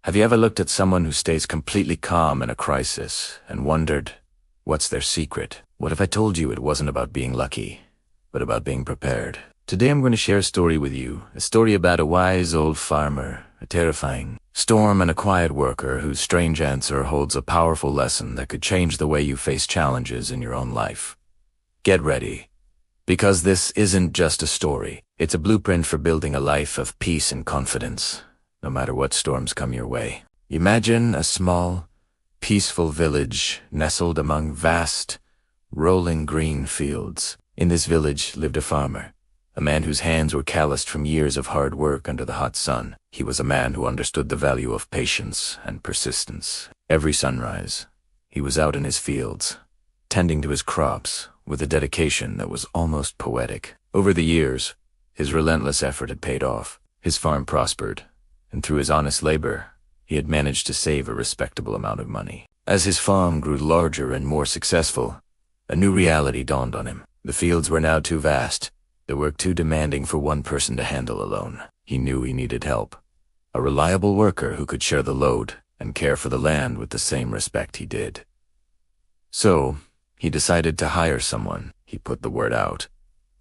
Have you ever looked at someone who stays completely calm in a crisis and wondered, what's their secret? What if I told you it wasn't about being lucky, but about being prepared? Today I'm going to share a story with you, a story about a wise old farmer, a terrifying storm, and a quiet worker whose strange answer holds a powerful lesson that could change the way you face challenges in your own life. Get ready, because this isn't just a story. It's a blueprint for building a life of peace and confidence, no matter what storms come your way. Imagine a small, peaceful village nestled among vast, rolling green fields. In this village lived a farmer, a man whose hands were calloused from years of hard work under the hot sun. He was a man who understood the value of patience and persistence. Every sunrise, he was out in his fields, tending to his crops with a dedication that was almost poetic. Over the years, his relentless effort had paid off. His farm prospered, and through his honest labor, he had managed to save a respectable amount of money. As his farm grew larger and more successful, a new reality dawned on him. The fields were now too vast, the work too demanding for one person to handle alone. He knew he needed help, a reliable worker who could share the load and care for the land with the same respect he did. So, he decided to hire someone. He put the word out,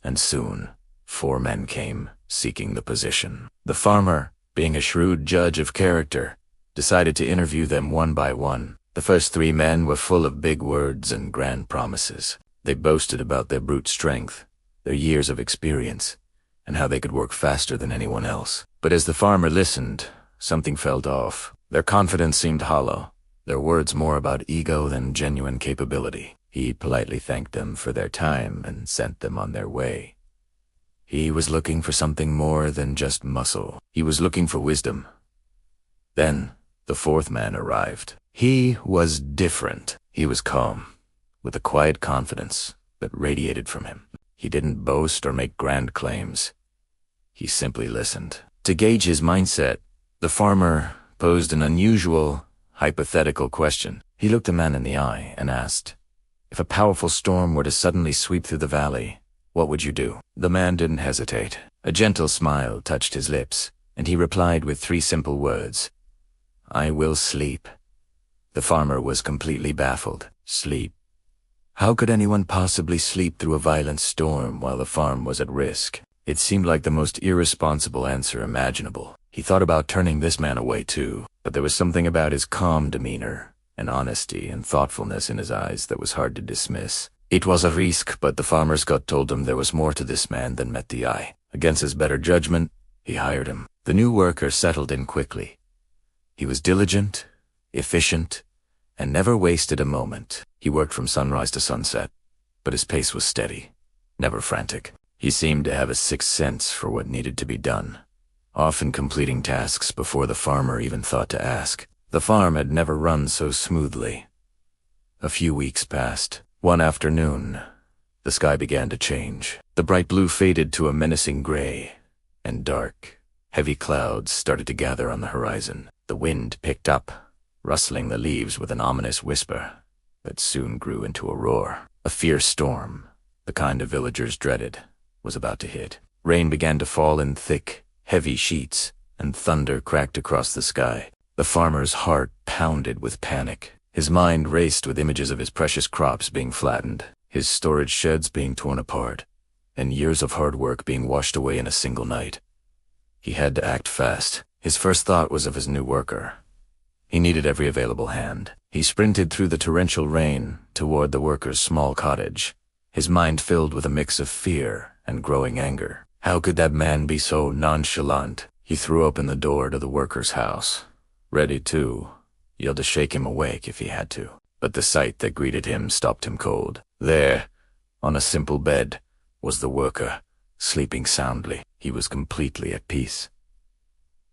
and soon, 4 men came, seeking the position. The farmer, being a shrewd judge of character, decided to interview them one by one. The first 3 men were full of big words and grand promises. They boasted about their brute strength, their years of experience, and how they could work faster than anyone else. But as the farmer listened, something felt off. Their confidence seemed hollow, their words more about ego than genuine capability. He politely thanked them for their time and sent them on their way. He was looking for something more than just muscle. He was looking for wisdom. Then, the 4th man arrived. He was different. He was calm, with a quiet confidence that radiated from him. He didn't boast or make grand claims. He simply listened. To gauge his mindset, the farmer posed an unusual, hypothetical question. He looked the man in the eye and asked, "If a powerful storm were to suddenly sweep through the valley, what would you do?" The man didn't hesitate. A gentle smile touched his lips, and he replied with 3 simple words, "I will sleep." The farmer was completely baffled. Sleep? How could anyone possibly sleep through a violent storm while the farm was at risk? It seemed like the most irresponsible answer imaginable. He thought about turning this man away too, but there was something about his calm demeanor, an honesty and thoughtfulness in his eyes that was hard to dismiss. It was a risk, but the farmer's gut told him there was more to this man than met the eye. Against his better judgment, he hired him. The new worker settled in quickly. He was diligent, efficient, and never wasted a moment. He worked from sunrise to sunset, but his pace was steady, never frantic. He seemed to have a sixth sense for what needed to be done, often completing tasks before the farmer even thought to ask. The farm had never run so smoothly. A few weeks passed. One afternoon, the sky began to change. The bright blue faded to a menacing gray, and dark, heavy clouds started to gather on the horizon. The wind picked up, rustling the leaves with an ominous whisper that soon grew into a roar. A fierce storm, the kind of villagers dreaded, was about to hit. Rain began to fall in thick, heavy sheets, and thunder cracked across the sky. The farmer's heart pounded with panic. His mind raced with images of his precious crops being flattened, his storage sheds being torn apart, and years of hard work being washed away in a single night. He had to act fast. His first thought was of his new worker. He needed every available hand. He sprinted through the torrential rain toward the worker's small cottage, his mind filled with a mix of fear and growing anger. How could that man be so nonchalant? He threw open the door to the worker's house, ready to yell to shake him awake if he had to. But the sight that greeted him stopped him cold. There, on a simple bed, was the worker, sleeping soundly. He was completely at peace,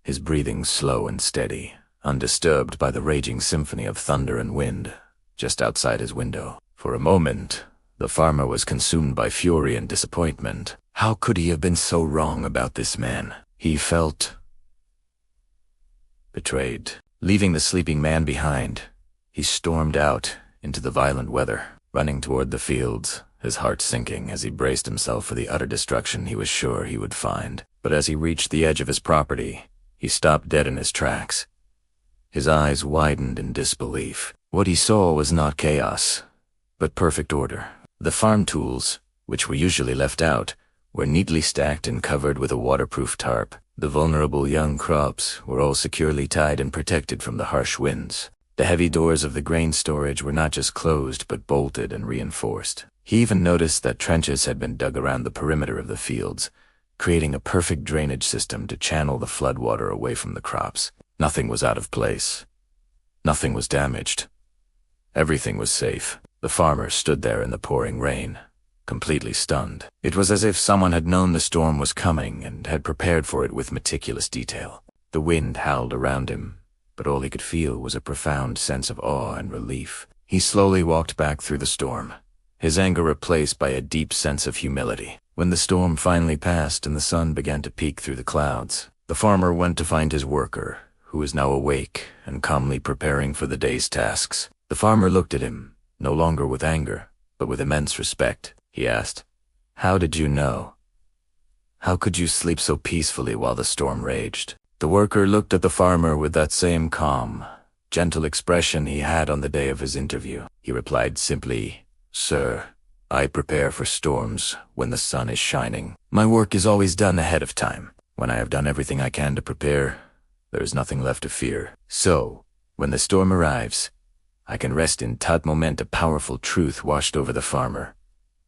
his breathing slow and steady, undisturbed by the raging symphony of thunder and wind just outside his window. For a moment, the farmer was consumed by fury and disappointment. How could he have been so wrong about this man? He felt betrayed. Leaving the sleeping man behind, he stormed out into the violent weather, running toward the fields, his heart sinking as he braced himself for the utter destruction he was sure he would find. But as he reached the edge of his property, he stopped dead in his tracks. His eyes widened in disbelief. What he saw was not chaos, but perfect order. The farm tools, which were usually left out, were neatly stacked and covered with a waterproof tarp. The vulnerable young crops were all securely tied and protected from the harsh winds. The heavy doors of the grain storage were not just closed but bolted and reinforced. He even noticed that trenches had been dug around the perimeter of the fields, creating a perfect drainage system to channel the floodwater away from the crops. Nothing was out of place. Nothing was damaged. Everything was safe. The farmer stood there in the pouring rain, completely stunned. It was as if someone had known the storm was coming and had prepared for it with meticulous detail. The wind howled around him, but all he could feel was a profound sense of awe and relief. He slowly walked back through the storm, his anger replaced by a deep sense of humility. When the storm finally passed and the sun began to peek through the clouds, the farmer went to find his worker, who was now awake and calmly preparing for the day's tasks. The farmer looked at him, no longer with anger, but with immense respect. He asked, "How did you know? How could you sleep so peacefully while the storm raged?" The worker looked at the farmer with that same calm, gentle expression he had on the day of his interview. He replied simply, "Sir, I prepare for storms when the sun is shining. My work is always done ahead of time. When I have done everything I can to prepare, there is nothing left to fear. So, when the storm arrives, I can rest in that moment." A powerful truth washed over the farmer,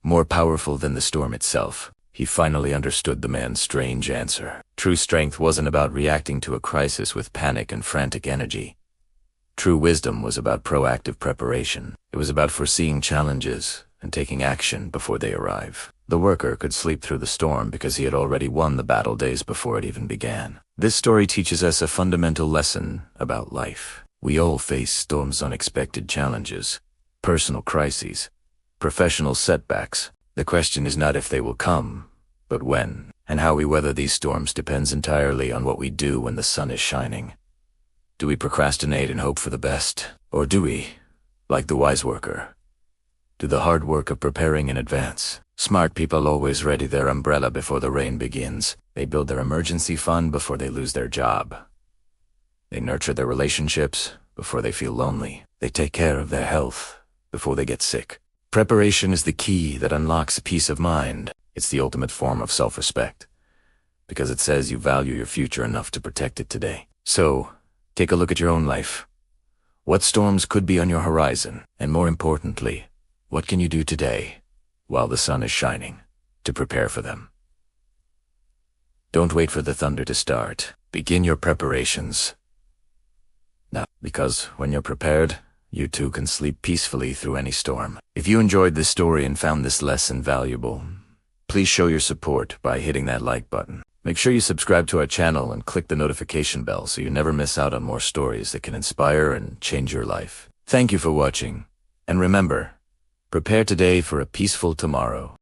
more powerful than the storm itself. He finally understood the man's strange answer. True strength wasn't about reacting to a crisis with panic and frantic energy. True wisdom was about proactive preparation. It was about foreseeing challenges and taking action before they arrive. The worker could sleep through the storm because he had already won the battle days before it even began. This story teaches us a fundamental lesson about life. We all face storms, unexpected challenges, personal crises, professional setbacks. The question is not if they will come, but when. And how we weather these storms depends entirely on what we do when the sun is shining. Do we procrastinate and hope for the best? Or do we, like the wise worker, do the hard work of preparing in advance? Smart people always ready their umbrella before the rain begins. They build their emergency fund before they lose their job. They nurture their relationships before they feel lonely. They take care of their health before they get sick. Preparation is the key that unlocks peace of mind. It's the ultimate form of self-respect, because it says you value your future enough to protect it today. So, take a look at your own life. What storms could be on your horizon? And more importantly, what can you do today, while the sun is shining, to prepare for them? Don't wait for the thunder to start. Begin your preparations now, because when you're prepared, you too can sleep peacefully through any storm. If you enjoyed this story and found this lesson valuable, please show your support by hitting that like button. Make sure you subscribe to our channel and click the notification bell so you never miss out on more stories that can inspire and change your life. Thank you for watching, and remember, prepare today for a peaceful tomorrow.